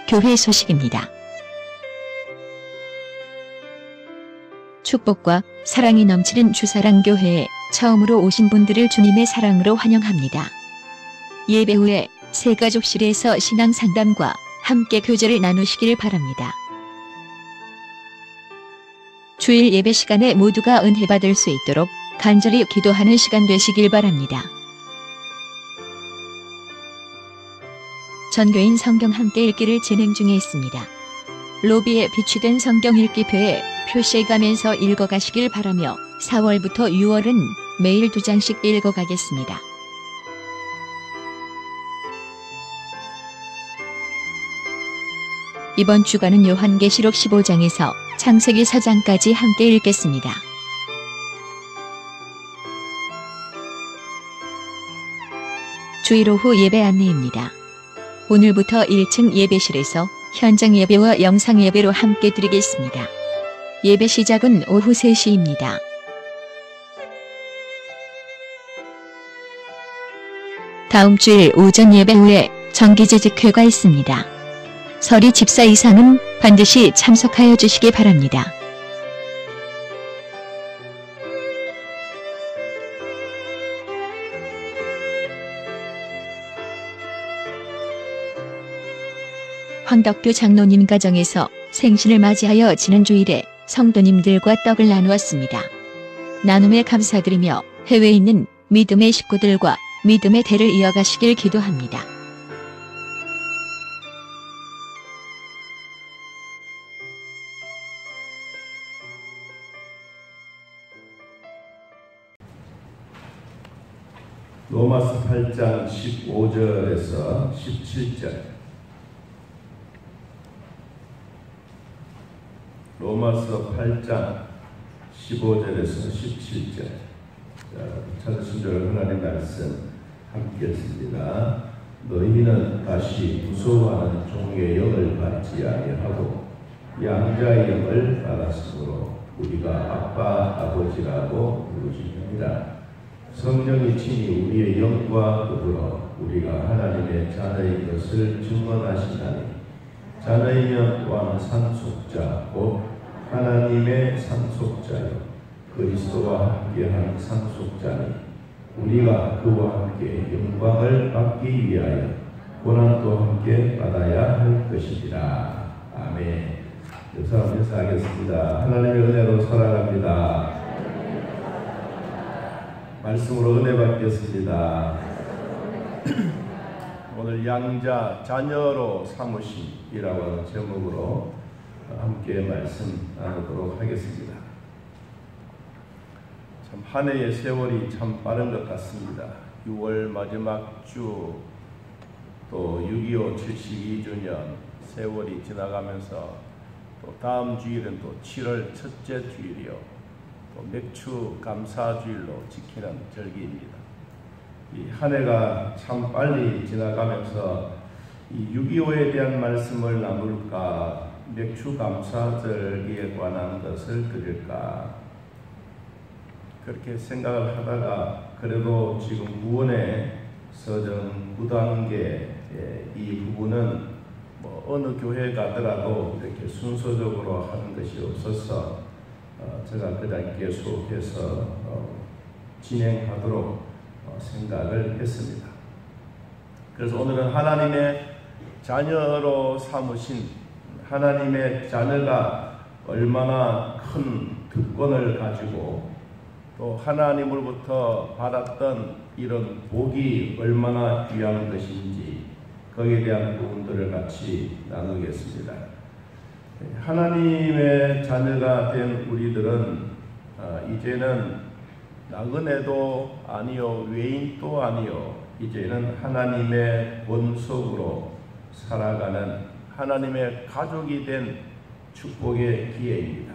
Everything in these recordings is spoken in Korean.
교회 소식입니다. 축복과 사랑이 넘치는 주사랑교회에 처음으로 오신 분들을 주님의 사랑으로 환영합니다. 예배 후에 새가족실에서 신앙상담과 함께 교제를 나누시길 바랍니다. 주일 예배 시간에 모두가 은혜 받을 수 있도록 간절히 기도하는 시간 되시길 바랍니다. 전교인 성경 함께 읽기를 진행 중에 있습니다. 로비에 비치된 성경 읽기표에 표시해가면서 읽어가시길 바라며 4월부터 6월은 매일 2장씩 읽어가겠습니다. 이번 주간은 요한계시록 15장에서 창세기 4장까지 함께 읽겠습니다. 주일 오후 예배 안내입니다. 오늘부터 1층 예배실에서 현장 예배와 영상 예배로 함께 드리겠습니다. 예배 시작은 오후 3시입니다. 다음 주일 오전 예배 후에 정기재직회가 있습니다. 설이 집사 이상은 반드시 참석하여 주시기 바랍니다. 황덕규 장로님 가정에서 생신을 맞이하여 지난 주일에 성도님들과 떡을 나누었습니다. 나눔에 감사드리며 해외에 있는 믿음의 식구들과 믿음의 대를 이어가시길 기도합니다. 로마서 8장 15절에서 17절. 로마서 8장 15절에서 17절. 찾으신 줄 하나님의 말씀 함께 읽습니다. 너희는 다시 무서워하는 종의 영을 받지 아니하고 양자의 영을 받았으므로 우리가 아빠 아버지라고 부르짖느니라. 성령이 친히 우리의 영과 더불어 우리가 하나님의 자녀의 것을 증언하시나니 자녀이면 또한 상속자 곧 하나님의 상속자요 그리스도와 함께한 상속자니 우리가 그와 함께 영광을 받기 위하여 고난도 함께 받아야 할 것이니라. 아멘. 역사를 인사하겠습니다. 하나님의 은혜로 살아갑니다. 말씀으로 은혜 받겠습니다. 오늘 양자 자녀로 삼으심이라고 하는 제목으로 함께 말씀 나누도록 하겠습니다. 참 한 해의 세월이 참 빠른 것 같습니다. 6월 마지막 주, 또 6.25 72주년 세월이 지나가면서 또 다음 주일은 또 7월 첫째 주일이요 또 맥주 감사주일로 지키는 절기입니다. 이 한 해가 참 빨리 지나가면서 이 6.25에 대한 말씀을 나눌까, 맥주 감사절기에 관한 것을 드릴까, 그렇게 생각을 하다가 그래도 지금 구원의 서정 9단계 이 부분은 뭐 어느 교회 가더라도 이렇게 순서적으로 하는 것이 없어서 제가 그냥 계속해서 진행하도록 생각을 했습니다. 그래서 오늘은 하나님의 자녀로 삼으신 하나님의 자녀가 얼마나 큰 특권을 가지고 또 하나님으로부터 받았던 이런 복이 얼마나 귀한 것인지 거기에 대한 부분들을 같이 나누겠습니다. 하나님의 자녀가 된 우리들은 이제는 나그네도 아니요 외인도 아니요 이제는 하나님의 본속으로 살아가는 하나님의 가족이 된 축복의 기회입니다.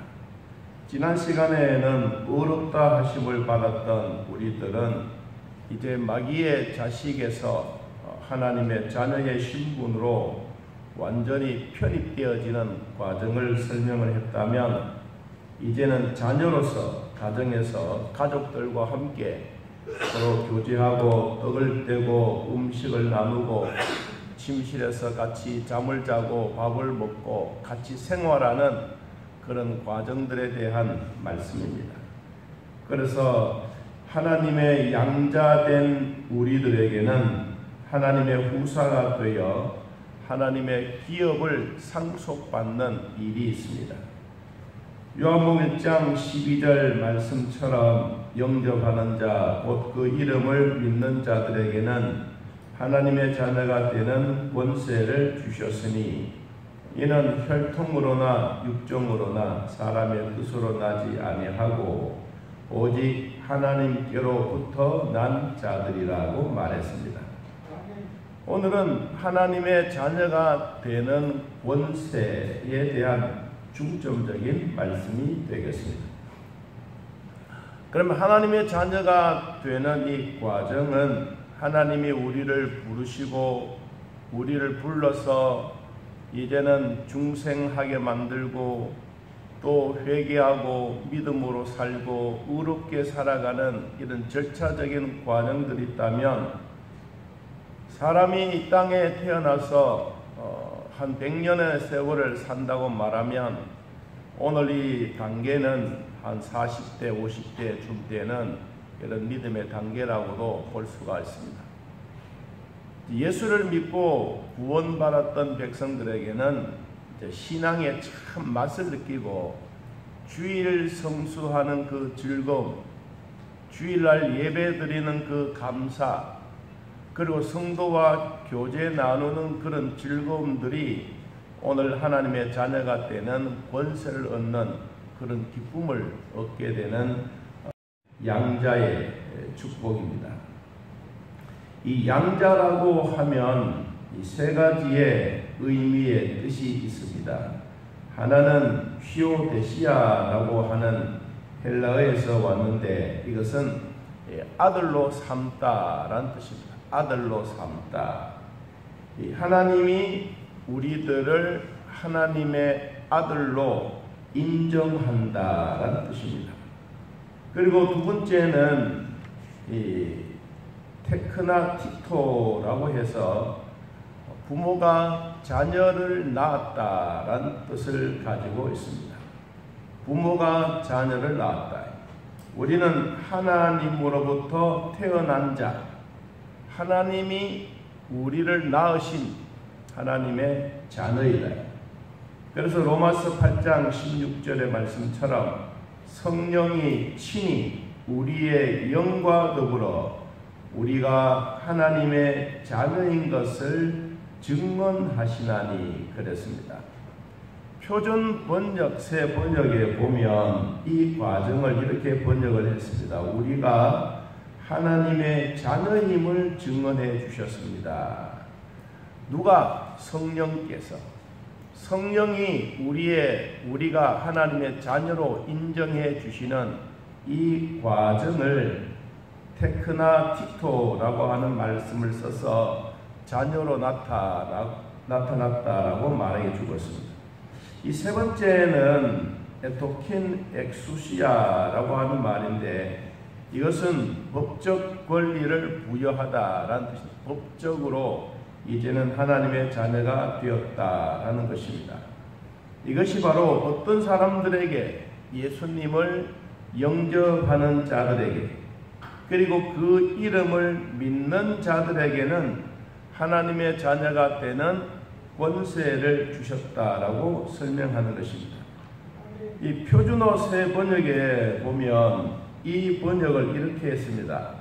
지난 시간에는 어렵다 하심을 받았던 우리들은 이제 마귀의 자식에서 하나님의 자녀의 신분으로 완전히 편입되어지는 과정을 설명을 했다면, 이제는 자녀로서 가정에서 가족들과 함께 서로 교제하고 떡을 떼고 음식을 나누고 침실에서 같이 잠을 자고 밥을 먹고 같이 생활하는 그런 과정들에 대한 말씀입니다. 그래서 하나님의 양자된 우리들에게는 하나님의 후사가 되어 하나님의 기업을 상속받는 일이 있습니다. 요한복음 1장 12절 말씀처럼 영접하는 자, 곧 그 이름을 믿는 자들에게는 하나님의 자녀가 되는 권세를 주셨으니 이는 혈통으로나 육정으로나 사람의 뜻으로 나지 아니하고 오직 하나님께로부터 난 자들이라고 말했습니다. 오늘은 하나님의 자녀가 되는 권세에 대한 중점적인 말씀이 되겠습니다. 그러면 하나님의 자녀가 되는 이 과정은 하나님이 우리를 부르시고 우리를 불러서 이제는 중생하게 만들고 또 회개하고 믿음으로 살고 의롭게 살아가는 이런 절차적인 과정들이 있다면 사람이 이 땅에 태어나서 한 100년의 세월을 산다고 말하면 오늘 이 단계는 한 40대, 50대쯤 되는 이런 믿음의 단계라고도 볼 수가 있습니다. 예수를 믿고 구원받았던 백성들에게는 이제 신앙의 참 맛을 느끼고 주일 성수하는 그 즐거움, 주일날 예배 드리는 그 감사, 그리고 성도와 교제 나누는 그런 즐거움들이 오늘 하나님의 자녀가 되는 권세를 얻는 그런 기쁨을 얻게 되는 양자의 축복입니다. 이 양자라고 하면 이 세 가지의 의미의 뜻이 있습니다. 하나는 휘오데시아라고 하는 헬라어에서 왔는데 이것은 아들로 삼다라는 뜻입니다. 아들로 삼다. 하나님이 우리들을 하나님의 아들로 인정한다라는 뜻입니다. 그리고 두 번째는 테크나 티토라고 해서 부모가 자녀를 낳았다라는 뜻을 가지고 있습니다. 부모가 자녀를 낳았다. 우리는 하나님으로부터 태어난 자, 하나님이 우리를 낳으신 하나님의 자녀이다. 그래서 로마서 8장 16절의 말씀처럼 성령이 친히 우리의 영과 더불어 우리가 하나님의 자녀인 것을 증언하시나니 그랬습니다. 표준 번역, 새 번역에 보면 이 과정을 이렇게 번역을 했습니다. 우리가 하나님의 자녀임을 증언해 주셨습니다. 누가? 성령께서. 성령이 우리가 하나님의 자녀로 인정해 주시는 이 과정을 테크나 티토라고 하는 말씀을 써서 자녀로 나타났다라고 말해 주고 있습니다. 이 세 번째는 에토킨 엑수시아라고 하는 말인데 이것은 법적 권리를 부여하다라는 뜻입니다. 법적으로 이제는 하나님의 자녀가 되었다라는 것입니다. 이것이 바로 어떤 사람들에게 예수님을 영접하는 자들에게 그리고 그 이름을 믿는 자들에게는 하나님의 자녀가 되는 권세를 주셨다라고 설명하는 것입니다. 이 표준어 새 번역에 보면 이 번역을 이렇게 했습니다.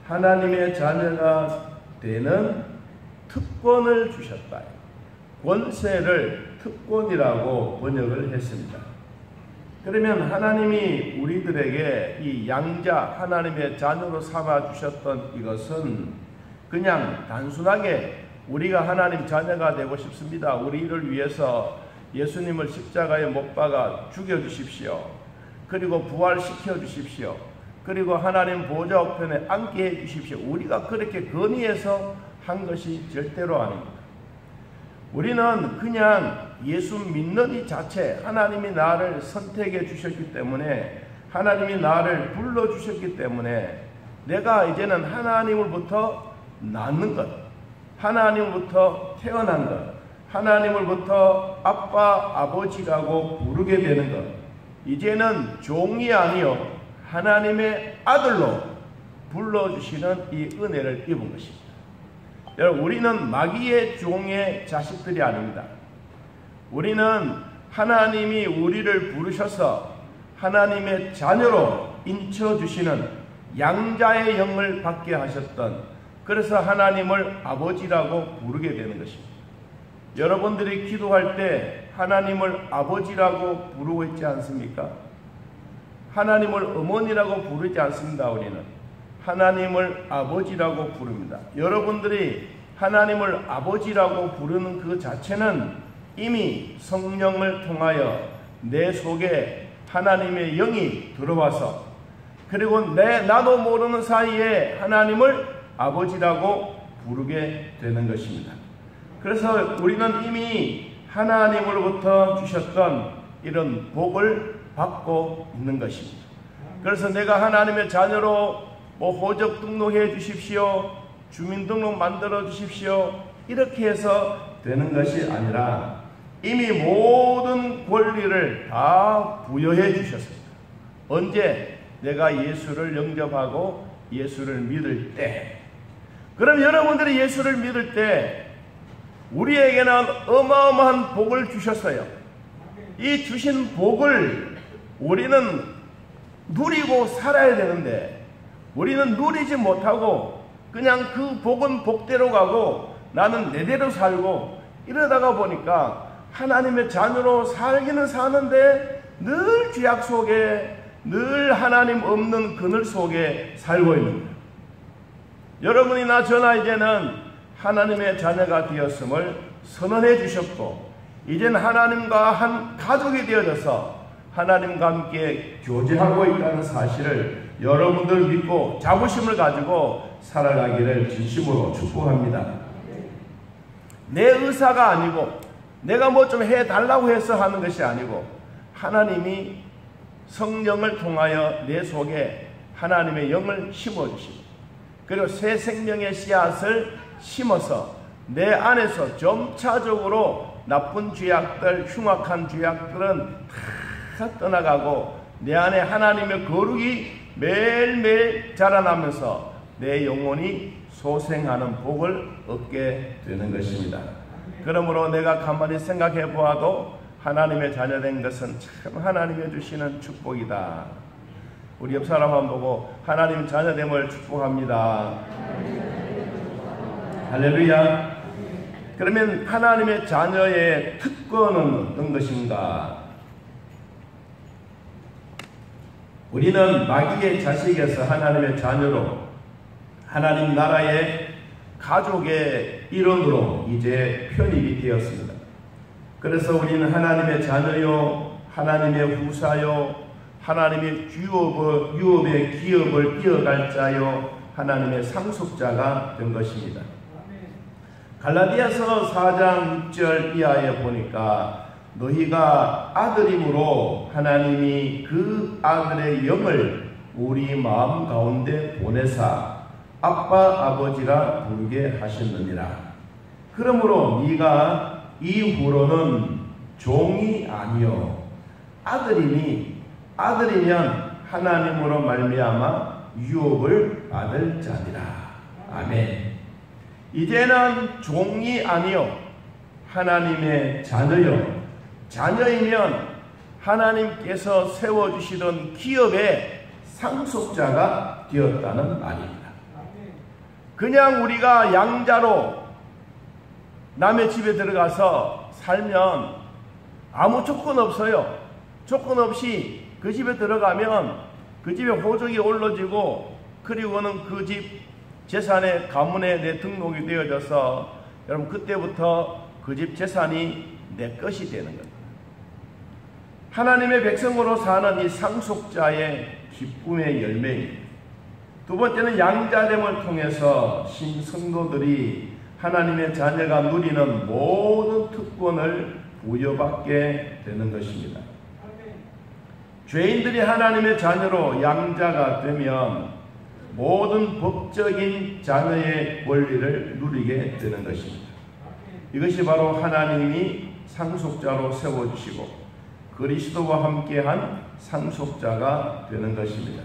하나님의 자녀가 되는 특권을 주셨다. 권세를 특권이라고 번역을 했습니다. 그러면 하나님이 우리들에게 이 양자 하나님의 자녀로 삼아 주셨던 이것은 그냥 단순하게 우리가 하나님 자녀가 되고 싶습니다. 우리를 위해서 예수님을 십자가에 못 박아 죽여주십시오. 그리고 부활시켜 주십시오. 그리고 하나님 보좌 우편에 앉게 해 주십시오. 우리가 그렇게 건의해서 한 것이 절대로 아닙니다. 우리는 그냥 예수 믿는 이 자체, 하나님이 나를 선택해 주셨기 때문에, 하나님이 나를 불러주셨기 때문에 내가 이제는 하나님으로부터 낳는 것, 하나님부터 태어난 것, 하나님으로부터 아빠, 아버지라고 부르게 되는 것, 이제는 종이 아니요 하나님의 아들로 불러주시는 이 은혜를 입은 것입니다. 여러분, 우리는 마귀의 종의 자식들이 아닙니다. 우리는 하나님이 우리를 부르셔서 하나님의 자녀로 인쳐주시는 양자의 영을 받게 하셨던, 그래서 하나님을 아버지라고 부르게 되는 것입니다. 여러분들이 기도할 때 하나님을 아버지라고 부르고 있지 않습니까? 하나님을 어머니라고 부르지 않습니다. 우리는 하나님을 아버지라고 부릅니다. 여러분들이 하나님을 아버지라고 부르는 그 자체는 이미 성령을 통하여 내 속에 하나님의 영이 들어와서, 그리고 나도 모르는 사이에 하나님을 아버지라고 부르게 되는 것입니다. 그래서 우리는 이미 하나님으로부터 주셨던 이런 복을 받고 있는 것입니다. 그래서 내가 하나님의 자녀로 호적 등록해 주십시오, 주민등록 만들어 주십시오, 이렇게 해서 되는 것이 아니라 이미 모든 권리를 다 부여해 주셨습니다. 언제? 내가 예수를 영접하고 예수를 믿을 때. 그럼 여러분들이 예수를 믿을 때 우리에게는 어마어마한 복을 주셨어요. 이 주신 복을 우리는 누리고 살아야 되는데, 우리는 누리지 못하고 그냥 그 복은 복대로 가고 나는 내대로 살고, 이러다가 보니까 하나님의 자녀로 살기는 사는데 늘 죄악 속에, 늘 하나님 없는 그늘 속에 살고 있는 거예요. 여러분이나 저나 이제는 하나님의 자녀가 되었음을 선언해 주셨고, 이제는 하나님과 한 가족이 되어져서 하나님과 함께 교제하고 있다는 사실을 여러분들 믿고 자부심을 가지고 살아가기를 진심으로 축복합니다. 내 의사가 아니고 내가 뭐 좀 해달라고 해서 하는 것이 아니고, 하나님이 성령을 통하여 내 속에 하나님의 영을 심어주시고, 그리고 새 생명의 씨앗을 심어서 내 안에서 점차적으로 나쁜 죄악들, 흉악한 죄악들은 다 떠나가고 내 안에 하나님의 거룩이 매일매일 자라나면서 내 영혼이 소생하는 복을 얻게 되는 것입니다. 그러므로 내가 가만히 생각해 보아도 하나님의 자녀된 것은 참 하나님이 주시는 축복이다. 우리 옆 사람 한번 보고 하나님 자녀됨을 축복합니다. 할렐루야. 그러면 하나님의 자녀의 특권은 어떤 것인가? 우리는 마귀의 자식에서 하나님의 자녀로 하나님 나라의 가족의 일원으로 이제 편입이 되었습니다. 그래서 우리는 하나님의 자녀요, 하나님의 후사요, 하나님의 유업의 기업을 이어갈 자요, 하나님의 상속자가 된 것입니다. 갈라디아서 4장 6절 이하에 보니까 너희가 아들임으로 하나님이 그 아들의 영을 우리 마음 가운데 보내사 아빠 아버지라 부르게 하셨느니라. 그러므로 네가 이후로는 종이 아니요 아들이니, 아들이면 하나님으로 말미암아 유업을 받을 자니라. 아멘. 이제는 종이 아니요 하나님의 자녀요, 자녀이면 하나님께서 세워주시던 기업의 상속자가 되었다는 말입니다. 그냥 우리가 양자로 남의 집에 들어가서 살면 아무 조건 없어요. 조건 없이 그 집에 들어가면 그 집에 호적이 올라지고, 그리고는 그 집 재산의 가문에 내 등록이 되어져서 여러분 그때부터 그 집 재산이 내 것이 되는 겁니다. 하나님의 백성으로 사는 이 상속자의 기쁨의 열매입니다. 두 번째는 양자됨을 통해서 신성도들이 하나님의 자녀가 누리는 모든 특권을 부여받게 되는 것입니다. 죄인들이 하나님의 자녀로 양자가 되면 모든 법적인 자녀의 권리를 누리게 되는 것입니다. 이것이 바로 하나님이 상속자로 세워주시고 그리스도와 함께한 상속자가 되는 것입니다.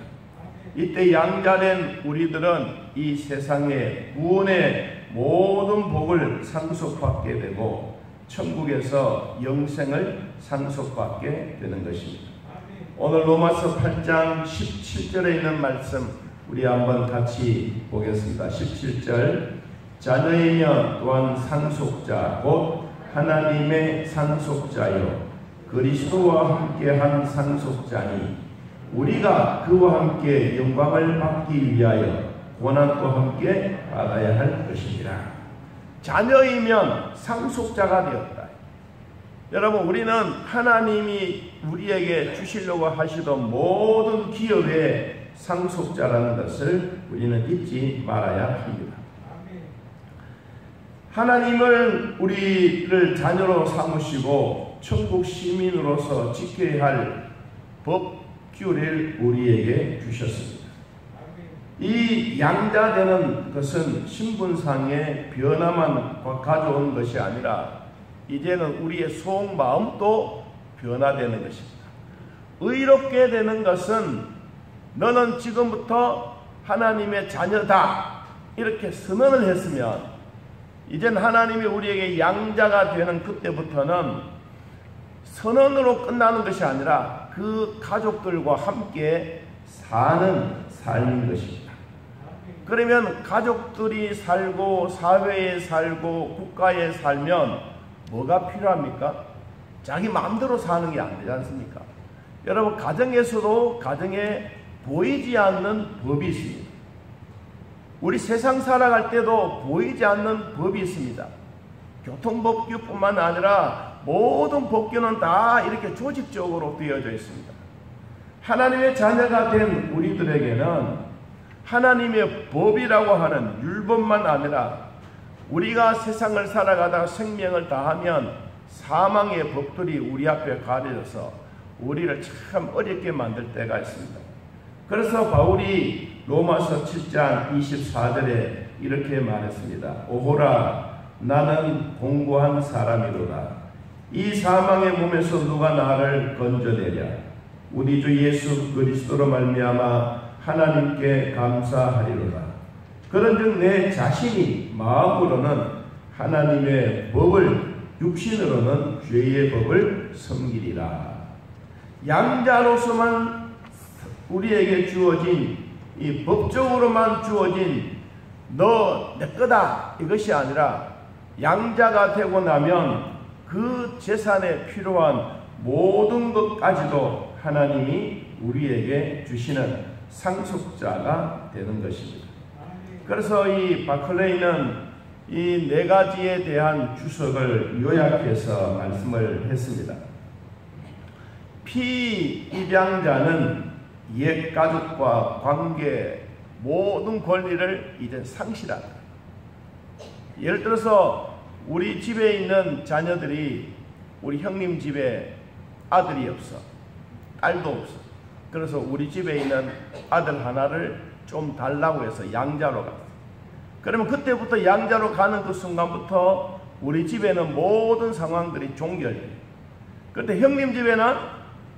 이때 양자된 우리들은 이 세상의 구원의 모든 복을 상속받게 되고 천국에서 영생을 상속받게 되는 것입니다. 오늘 로마서 8장 17절에 있는 말씀 우리 한번 같이 보겠습니다. 17절 자녀이면 또한 상속자 곧 하나님의 상속자요 그리스도와 함께한 상속자니 우리가 그와 함께 영광을 받기 위하여 고난도 함께 받아야 할 것이니라. 자녀이면 상속자가 되었다. 여러분, 우리는 하나님이 우리에게 주시려고 하시던 모든 기업의 상속자라는 것을 우리는 잊지 말아야 합니다. 하나님을 우리를 자녀로 삼으시고 천국 시민으로서 지켜야 할 법규를 우리에게 주셨습니다. 이 양자되는 것은 신분상의 변화만 가져온 것이 아니라 이제는 우리의 속마음도 변화되는 것입니다. 의롭게 되는 것은 너는 지금부터 하나님의 자녀다 이렇게 선언을 했으면 이제는 하나님이 우리에게 양자가 되는 그때부터는 선언으로 끝나는 것이 아니라 그 가족들과 함께 사는 삶인 것입니다. 그러면 가족들이 살고 사회에 살고 국가에 살면 뭐가 필요합니까? 자기 마음대로 사는 게 안 되지 않습니까? 여러분, 가정에서도 가정에 보이지 않는 법이 있습니다. 우리 세상 살아갈 때도 보이지 않는 법이 있습니다. 교통법규뿐만 아니라 모든 법규는 다 이렇게 조직적으로 되어져 있습니다. 하나님의 자녀가 된 우리들에게는 하나님의 법이라고 하는 율법만 아니라 우리가 세상을 살아가다가 생명을 다하면 사망의 법들이 우리 앞에 가려져서 우리를 참 어렵게 만들 때가 있습니다. 그래서 바울이 로마서 7장 24절에 이렇게 말했습니다. 오호라 나는 공고한 사람이로다. 이 사망의 몸에서 누가 나를 건져내랴. 우리 주 예수 그리스도로 말미암아 하나님께 감사하리로다. 그런즉 내 자신이 마음으로는 하나님의 법을 육신으로는 죄의 법을 섬기리라. 양자로서만 우리에게 주어진 이 법적으로만 주어진 너 내 거다 이것이 아니라 양자가 되고 나면 그 재산에 필요한 모든 것까지도 하나님이 우리에게 주시는 상속자가 되는 것입니다. 그래서 이 바클레이는 이 네 가지에 대한 주석을 요약해서 말씀을 했습니다. 피입양자는 옛 가족과 관계 모든 권리를 이제 상실한다. 예를 들어서 우리 집에 있는 자녀들이 우리 형님 집에 아들이 없어, 딸도 없어. 그래서 우리 집에 있는 아들 하나를 좀 달라고 해서 양자로 갔어. 그러면 그때부터 양자로 가는 그 순간부터 우리 집에는 모든 상황들이 종결돼요. 그런데 형님 집에는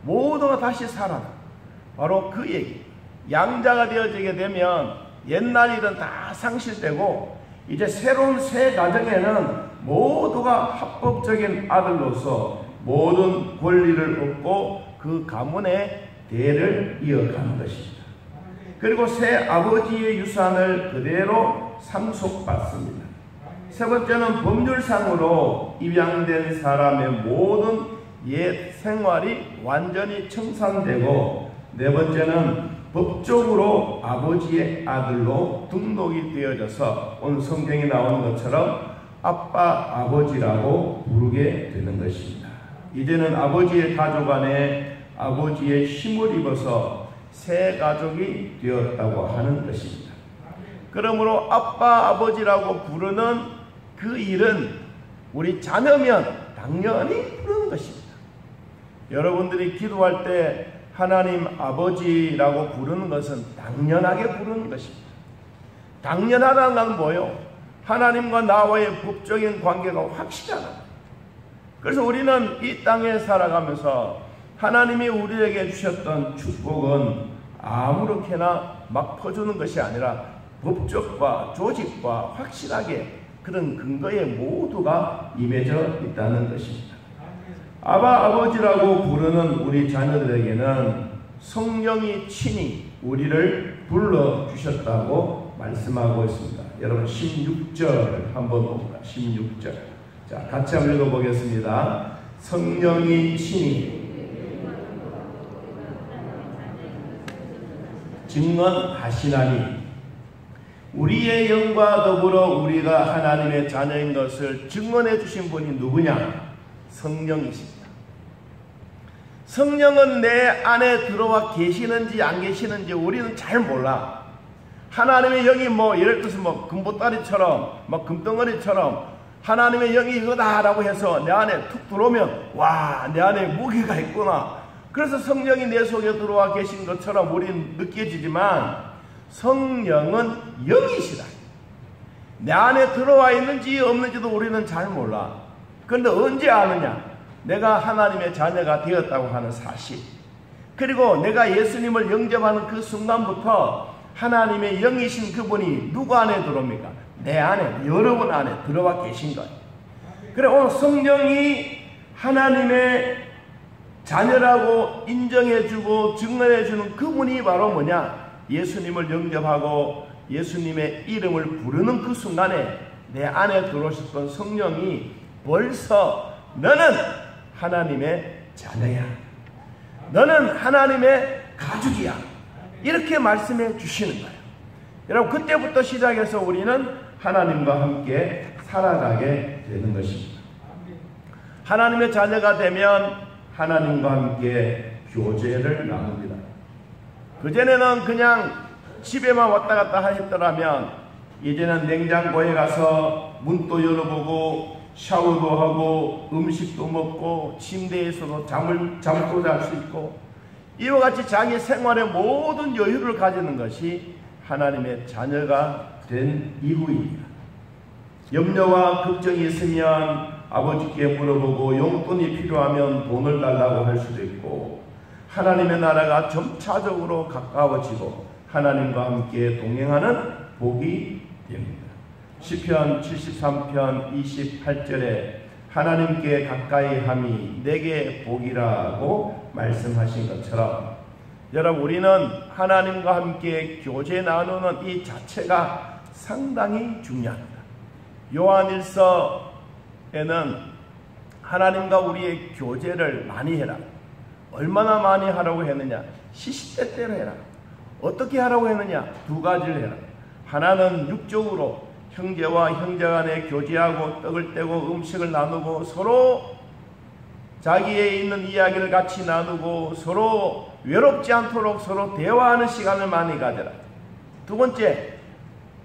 모두가 다시 살아나. 바로 그 얘기. 양자가 되어지게 되면 옛날 일은 다 상실되고 이제 새로운 새 가정에는 모두가 합법적인 아들로서 모든 권리를 얻고 그 가문의 대를 이어가는 것입니다. 그리고 새 아버지의 유산을 그대로 상속받습니다. 세 번째는 법률상으로 입양된 사람의 모든 옛 생활이 완전히 청산되고, 네 번째는 법적으로 아버지의 아들로 등록이 되어져서 오늘 성경에 나오는 것처럼 아빠, 아버지라고 부르게 되는 것입니다. 이제는 아버지의 가족 안에 아버지의 힘을 입어서 새 가족이 되었다고 하는 것입니다. 그러므로 아빠, 아버지라고 부르는 그 일은 우리 자녀면 당연히 부르는 것입니다. 여러분들이 기도할 때 하나님 아버지라고 부르는 것은 당연하게 부르는 것입니다. 당연하다는 건 뭐예요? 하나님과 나와의 법적인 관계가 확실하다. 그래서 우리는 이 땅에 살아가면서 하나님이 우리에게 주셨던 축복은 아무렇게나 막 퍼주는 것이 아니라 법적과 조직과 확실하게 그런 근거에 모두가 임해져 있다는 것입니다. 아버지라고 부르는 우리 자녀들에게는 성령이 친히 우리를 불러주셨다고 말씀하고 있습니다. 여러분 16절 한번 봅니다. 16절. 자, 같이 한번 읽어보겠습니다. 성령이 친히 증언하시나니 우리의 영과 더불어 우리가 하나님의 자녀인 것을 증언해 주신 분이 누구냐? 성령이십니다. 성령은 내 안에 들어와 계시는지 안 계시는지 우리는 잘 몰라. 하나님의 영이 예를 들어서 금보따리처럼 금덩어리처럼 하나님의 영이 이거다라고 해서 내 안에 툭 들어오면 와, 내 안에 무게가 있구나. 그래서 성령이 내 속에 들어와 계신 것처럼 우리는 느껴지지만 성령은 영이시다. 내 안에 들어와 있는지 없는지도 우리는 잘 몰라. 그런데 언제 아느냐? 내가 하나님의 자녀가 되었다고 하는 사실, 그리고 내가 예수님을 영접하는 그 순간부터 하나님의 영이신 그분이 누구 안에 들어옵니까? 내 안에, 여러분 안에 들어와 계신 거예요. 그래, 오늘 성령이 하나님의 자녀라고 인정해주고 증언해주는 그분이 바로 뭐냐? 예수님을 영접하고 예수님의 이름을 부르는 그 순간에 내 안에 들어오셨던 성령이 벌써 너는 하나님의 자녀야, 너는 하나님의 가족이야, 이렇게 말씀해 주시는 거예요. 여러분, 그때부터 시작해서 우리는 하나님과 함께 살아가게 되는 것입니다. 하나님의 자녀가 되면 하나님과 함께 교제를 나눕니다. 그전에는 그냥 집에만 왔다 갔다 하셨더라면 이제는 냉장고에 가서 문도 열어보고 샤워도 하고 음식도 먹고 침대에서도 잠도 잘 수 있고 이와 같이 자기 생활의 모든 여유를 가지는 것이 하나님의 자녀가 된 이후입니다. 염려와 걱정이 있으면 아버지께 물어보고 용돈이 필요하면 돈을 달라고 할 수도 있고 하나님의 나라가 점차적으로 가까워지고 하나님과 함께 동행하는 복이 됩니다. 시편 73편 28절에 하나님께 가까이 함이 내게 복이라고 말씀하신 것처럼 여러분, 우리는 하나님과 함께 교제 나누는 이 자체가 상당히 중요합니다. 요한일서에는 하나님과 우리의 교제를 많이 해라. 얼마나 많이 하라고 했느냐? 시시때때로 해라. 어떻게 하라고 했느냐? 두 가지를 해라. 하나는 육적으로 형제와 형제 간에 교제하고 떡을 떼고 음식을 나누고 서로 자기에 있는 이야기를 같이 나누고 서로 외롭지 않도록 서로 대화하는 시간을 많이 가져라. 두 번째,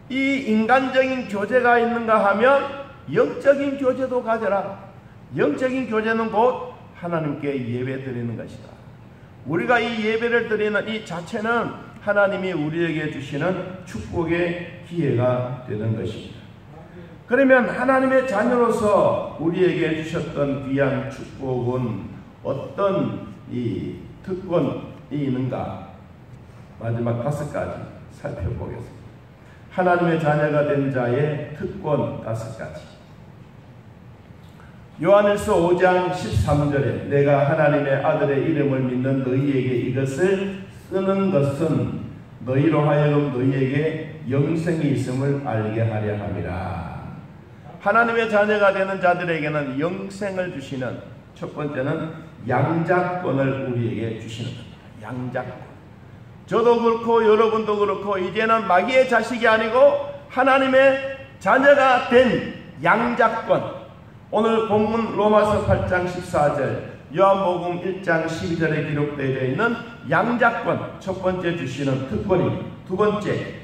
이 인간적인 교제가 있는가 하면 영적인 교제도 가져라. 영적인 교제는 곧 하나님께 예배 드리는 것이다. 우리가 이 예배를 드리는 이 자체는 하나님이 우리에게 주시는 축복의 기회가 되는 것입니다. 그러면 하나님의 자녀로서 우리에게 주셨던 귀한 축복은 어떤 이 특권이 있는가? 마지막 5가지 살펴보겠습니다. 하나님의 자녀가 된 자의 특권 5가지. 요한일서 5장 13절에 내가 하나님의 아들의 이름을 믿는 너희에게 이것을 쓰는 것은 너희로 하여금 너희에게 영생이 있음을 알게 하려 함이라. 하나님의 자녀가 되는 자들에게는 영생을 주시는 첫 번째는 양자권을 우리에게 주시는 겁니다. 양자권. 저도 그렇고 여러분도 그렇고 이제는 마귀의 자식이 아니고 하나님의 자녀가 된 양자권. 오늘 본문 로마서 8장 14절, 요한복음 1장 12절에 기록되어 있는 양자권, 첫 번째 주시는 특권입니다. 두 번째,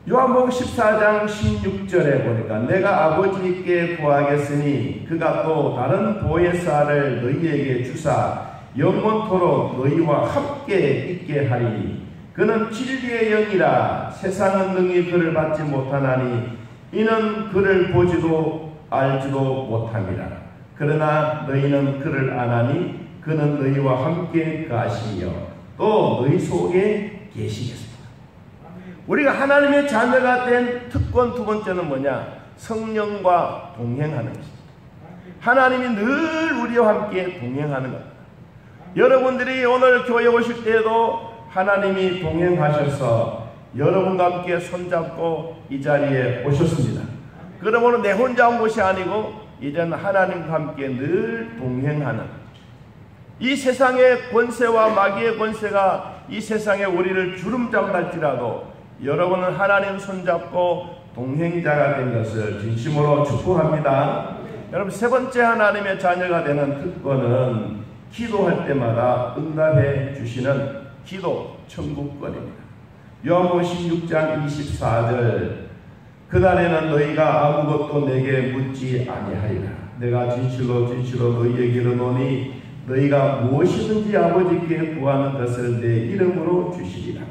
요한복음 14장 16절에 보니까 내가 아버지께 구하겠으니 그가 또 다른 보혜사를 너희에게 주사 영원토록 너희와 함께 있게 하리니 그는 진리의 영이라 세상은 능히 그를 받지 못하나니 이는 그를 보지도 알지도 못함이라. 그러나 너희는 그를 아나니 그는 너희와 함께 가시며 또 너희 속에 계시겠습니다. 우리가 하나님의 자녀가 된 특권 두 번째는 뭐냐? 성령과 동행하는 것입니다. 하나님이 늘 우리와 함께 동행하는 것. 여러분들이 오늘 교회 오실 때에도 하나님이 동행하셔서 여러분과 함께 손잡고 이 자리에 오셨습니다. 그러므로 내 혼자 온 것이 아니고 이제는 하나님과 함께 늘 동행하는, 이 세상의 권세와 마귀의 권세가 이 세상에 우리를 주름잡을지라도 여러분은 하나님 손잡고 동행자가 된 것을 진심으로 축복합니다. 여러분, 세 번째 하나님의 자녀가 되는 특권은 기도할 때마다 응답해 주시는 기도 천국권입니다. 요한복음 16장 24절 그날에는 너희가 아무것도 내게 묻지 아니하리라. 내가 진실로 진실로 너희에게 이르노니 너희가 무엇이든지 아버지께 구하는 것을 내 이름으로 주시리라.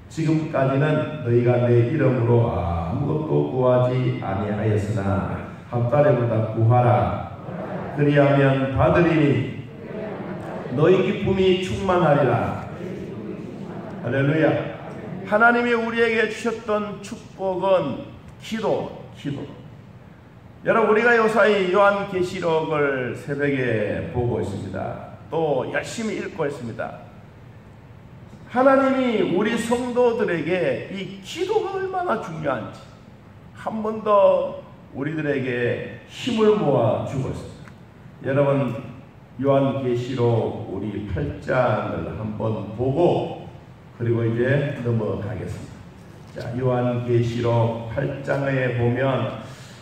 지금까지는 너희가 내 이름으로 아무것도 구하지 아니하였으나 한 달에보다 구하라. 그리하면 받으리니 너희 기쁨이 충만하리라. 할렐루야. 하나님이 우리에게 주셨던 축복은 기도. 여러분, 우리가 요사이 요한계시록을 새벽에 보고 있습니다. 또 열심히 읽고 있습니다. 하나님이 우리 성도들에게 이 기도가 얼마나 중요한지 한 번 더 우리들에게 힘을 모아 주고 있습니다. 여러분, 요한계시록 우리 8장을 한번 보고 그리고 이제 넘어가겠습니다. 자, 요한계시록 8장에 보면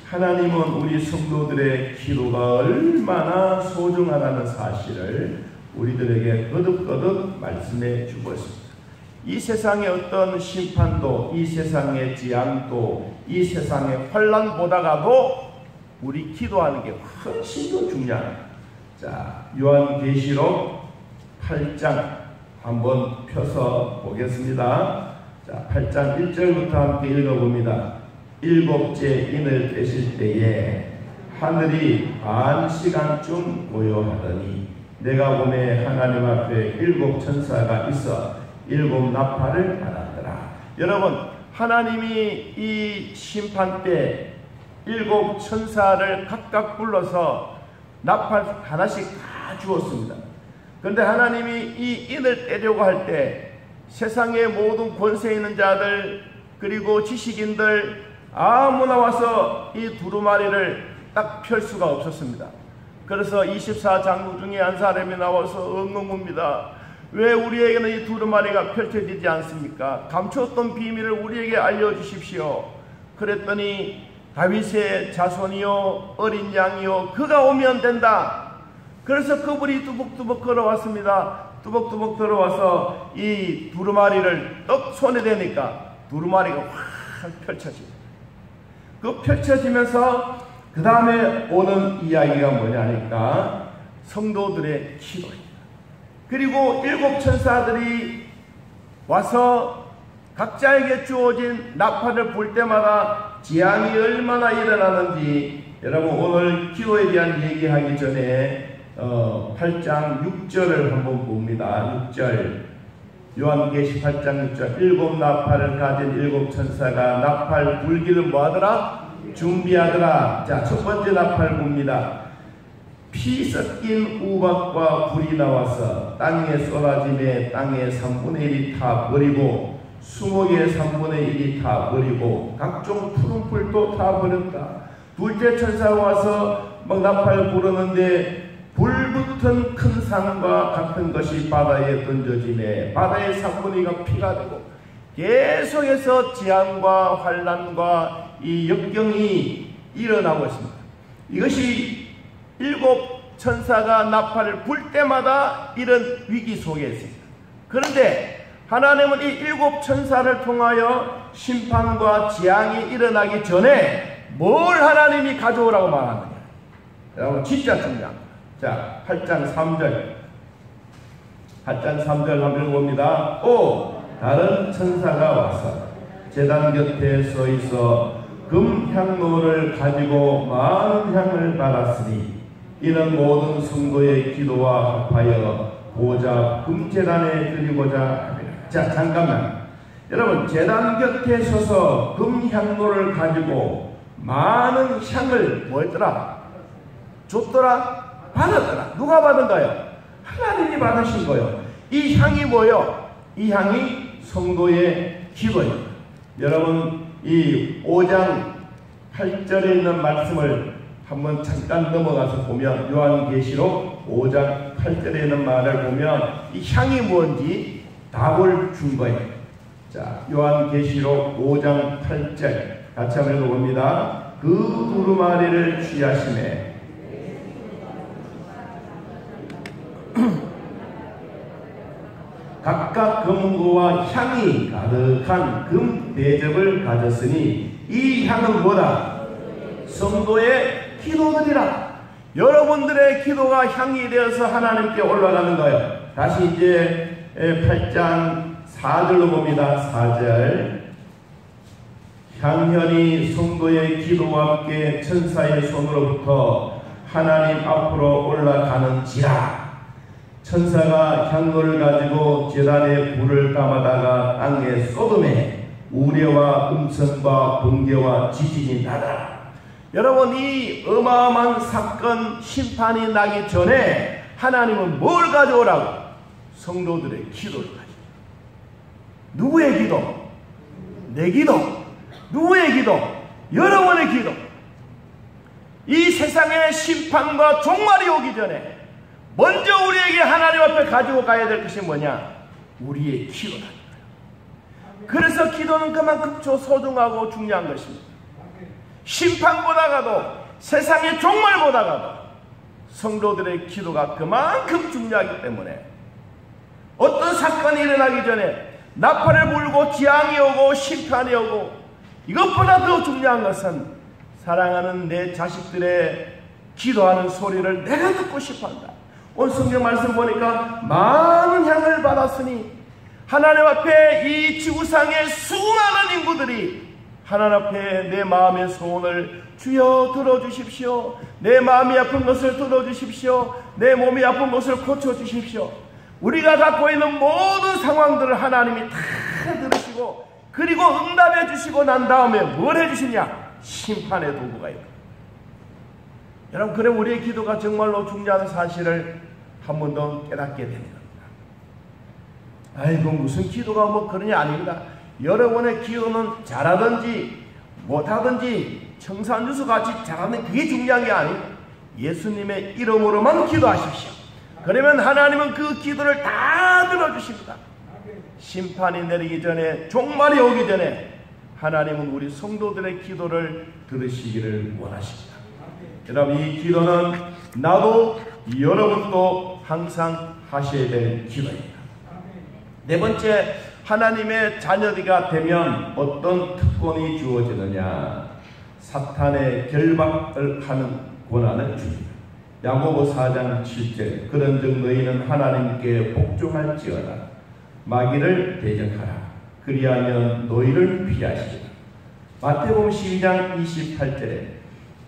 하나님은 우리 성도들의 기도가 얼마나 소중하다는 사실을 우리들에게 거듭거듭 말씀해 주고 있습니다. 이 세상의 어떤 심판도, 이 세상의 재앙도, 이 세상의 환난보다가도 우리 기도하는 게 훨씬 더 중요합니다. 자, 요한계시록 8장 한번 펴서 보겠습니다. 자, 8장 1절부터 함께 읽어봅니다. 일곱째 인을 떼실 때에 하늘이 반 시간쯤 고요하더니 내가 보매 하나님 앞에 일곱 천사가 있어 일곱 나팔을 받았더라. 여러분, 하나님이 이 심판 때 일곱 천사를 각각 불러서 나팔 하나씩 다 주었습니다. 그런데 하나님이 이 인을 떼려고 할 때 세상의 모든 권세 있는 자들 그리고 지식인들 아무나 와서 이 두루마리를 딱 펼 수가 없었습니다. 그래서 24장로 중에 한 사람이 나와서 엉엉웁니다. 왜 우리에게는 이 두루마리가 펼쳐지지 않습니까? 감추었던 비밀을 우리에게 알려주십시오. 그랬더니 다윗의 자손이요 어린 양이요 그가 오면 된다. 그래서 그분이 뚜벅뚜벅 걸어왔습니다. 뚜벅뚜벅 들어와서 이 두루마리를 떡 손에 대니까 두루마리가 확 펼쳐집니다. 그 펼쳐지면서 그 다음에 오는 이야기가 뭐냐니까 성도들의 기도입니다. 그리고 일곱 천사들이 와서 각자에게 주어진 나팔을 불 때마다 재앙이 얼마나 일어나는지 여러분 오늘 기도에 대한 얘기하기 전에 8장 6절을 한번 봅니다. 6절 요한계시 8장 6절 일곱 나팔을 가진 일곱 천사가 나팔 불기를 뭐하더라? 준비하더라. 자, 첫 번째 나팔 봅니다. 피 섞인 우박과 불이 나와서 땅에 쏟아짐에 땅의 3분의 1이 타 버리고 수목의 3분의 1이 타 버리고 각종 푸른 풀도 타 버렸다. 둘째 천사가 와서 막 나팔 부르는데 불붙은 큰 산과 같은 것이 바다에 던져지네 바다의 3분의 2가 피가 되고 계속해서 재앙과 환난과 이 역경이 일어나고 있습니다. 이것이 일곱 천사가 나팔을 불 때마다 이런 위기 속에 있습니다. 그런데 하나님은 이 일곱 천사를 통하여 심판과 재앙이 일어나기 전에 뭘 하나님이 가져오라고 말하느냐. 여러분 진짜 중요합니다. 자, 8장 3절 8장 3절 한번 봅니다. 또 다른 천사가 와서 제단 곁에 서 있어 금향로를 가지고 많은 향을 받았으니 이는 모든 성도의 기도와 합하여 보좌 금제단에 드리고자 합니다. 자, 잠깐만. 여러분, 제단 곁에 서서 금향로를 가지고 많은 향을 뭐였더라? 줬더라? 받았더라. 누가 받은 거예요? 하나님이 받으신 거예요. 이 향이 뭐예요? 이 향이 성도의 기도예요. 여러분, 이 5장 8절에 있는 말씀을 한번 잠깐 넘어가서 보면, 요한계시록 5장 8절에 있는 말을 보면 이 향이 뭔지 답을 준 거예요. 자, 요한계시록 5장 8절 같이 한번 읽어봅니다. 그 두루마리를 취하심에 각각 금고와 향이 가득한 금 대접을 가졌으니 이 향은 뭐다? 성도의 기도들이라. 여러분들의 기도가 향이 되어서 하나님께 올라가는 거예요. 다시 이제 8장 4절로 봅니다. 4절. 향연이 성도의 기도와 함께 천사의 손으로부터 하나님 앞으로 올라가는지라. 천사가 향로를 가지고 제단에 불을 담아다가 땅에 쏟음에 우레와 음성과 번개와 지진이 나더라. 여러분, 이 어마어마한 사건 심판이 나기 전에 하나님은 뭘 가져오라고? 성도들의 기도를 가져오라고. 누구의 기도? 내 기도. 누구의 기도? 여러분의 기도. 이 세상의 심판과 종말이 오기 전에 먼저 우리에게 하나님 앞에 가지고 가야 될 것이 뭐냐? 우리의 기도다. 그래서 기도는 그만큼 소중하고 중요한 것입니다. 심판보다가도 세상의 종말보다가도 성도들의 기도가 그만큼 중요하기 때문에 어떤 사건이 일어나기 전에 나팔을 불고 재앙이 오고 심판이 오고, 이것보다 더 중요한 것은 사랑하는 내 자식들의 기도하는 소리를 내가 듣고 싶어한다. 오늘 성경 말씀 보니까 많은 향을 받았으니 하나님 앞에 이 지구상의 수많은 인구들이 하나님 앞에 내 마음의 소원을 주여 들어주십시오. 내 마음이 아픈 것을 들어주십시오. 내 몸이 아픈 것을 고쳐주십시오. 우리가 갖고 있는 모든 상황들을 하나님이 다 들으시고 그리고 응답해 주시고 난 다음에 뭘 해주시냐? 심판의 도구가 있다. 여러분, 그럼 우리의 기도가 정말로 중요한 사실을 한 번 더 깨닫게 되는 겁니다. 아이고, 무슨 기도가 뭐 그러냐? 아닙니다. 여러분의 기도는 잘하든지 못하든지 청산유수 같이 잘하는 그게 중요한 게 아니고 예수님의 이름으로만 기도하십시오. 그러면 하나님은 그 기도를 다 들어주십니다. 심판이 내리기 전에, 종말이 오기 전에 하나님은 우리 성도들의 기도를 들으시기를 원하십니다. 여러분, 이 기도는 나도 여러분도 항상 하셔야 될 기도입니다. 네 번째, 하나님의 자녀가 되면 어떤 특권이 주어지느냐? 사탄의 결박을 하는 권한을 줍니다. 야고보 4장 7절. 그런즉 너희는 하나님께 복종할지어다. 마귀를 대적하라. 그리하면 너희를 피하시리라. 마태복음 12장 28절에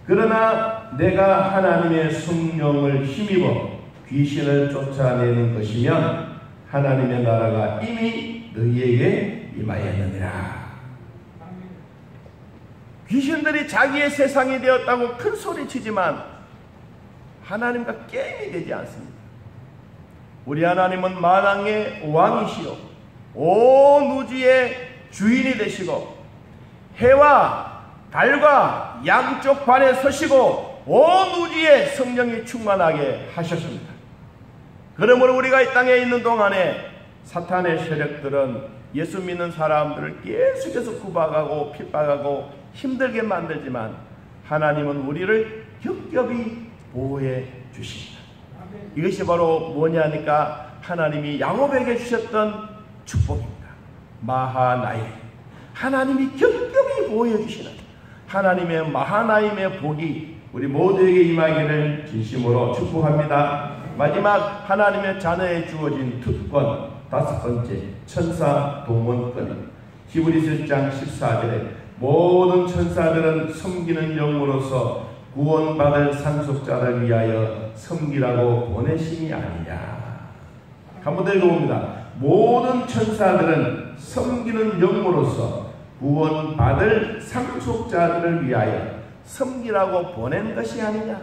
그러나 내가 하나님의 성령을 힘입어 귀신을 쫓아내는 것이면 하나님의 나라가 이미 너희에게 임하였느니라. 귀신들이 자기의 세상이 되었다고 큰 소리치지만 하나님과 게임이 되지 않습니다. 우리 하나님은 만왕의 왕이시요 온 우주의 주인이 되시고 해와 달과 양쪽 반에 서시고 온 우주에 성령이 충만하게 하셨습니다. 그러므로 우리가 이 땅에 있는 동안에 사탄의 세력들은 예수 믿는 사람들을 계속해서 구박하고 핍박하고 힘들게 만들지만 하나님은 우리를 겹겹이 보호해 주십니다. 이것이 바로 뭐냐니까 하나님이 야곱에게 주셨던 축복입니다. 마하나임, 하나님이 겹겹이 보호해 주시는 하나님의 마하나임의 복이 우리 모두에게 임하기를 진심으로 축복합니다. 마지막 하나님의 자녀에 주어진 특권, 5번째 천사 동원권입니다. 히브리서 1장 14절에 모든 천사들은 섬기는 영으로서 구원받을 상속자를 위하여 섬기라고 보내심이 아니냐. 한번 더 읽어봅니다. 모든 천사들은 섬기는 영으로서 구원받을 상속자들을 위하여 섬기라고 보낸 것이 아니냐.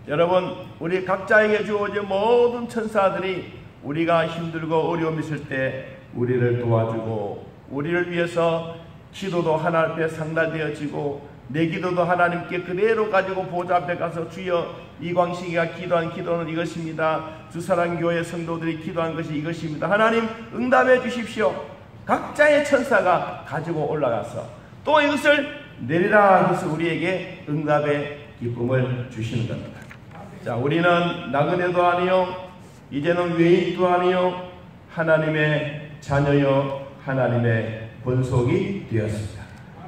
여러분, 우리 각자에게 주어진 모든 천사들이 우리가 힘들고 어려움 있을 때 우리를 도와주고 우리를 위해서 기도도 하나님 앞에 상달되어지고 내 기도도 하나님께 그대로 가지고 보좌 앞에 가서 주여 이광식이가 기도한 기도는 이것입니다. 주사랑교회 성도들이 기도한 것이 이것입니다. 하나님 응답해 주십시오. 각자의 천사가 가지고 올라가서 또 이것을 내리라 해서 우리에게 응답의 기쁨을 주시는 겁니다. 자, 우리는 나그네도 아니요 이제는 외인도 아니요 하나님의 자녀요 하나님의 본속이 되었습니다.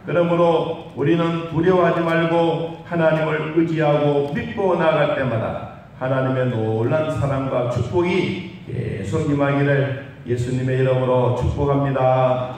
그러므로 우리는 두려워하지 말고 하나님을 의지하고 믿고 나아갈 때마다 하나님의 놀라운 사랑과 축복이 계속 임하기를 예수님의 이름으로 축복합니다.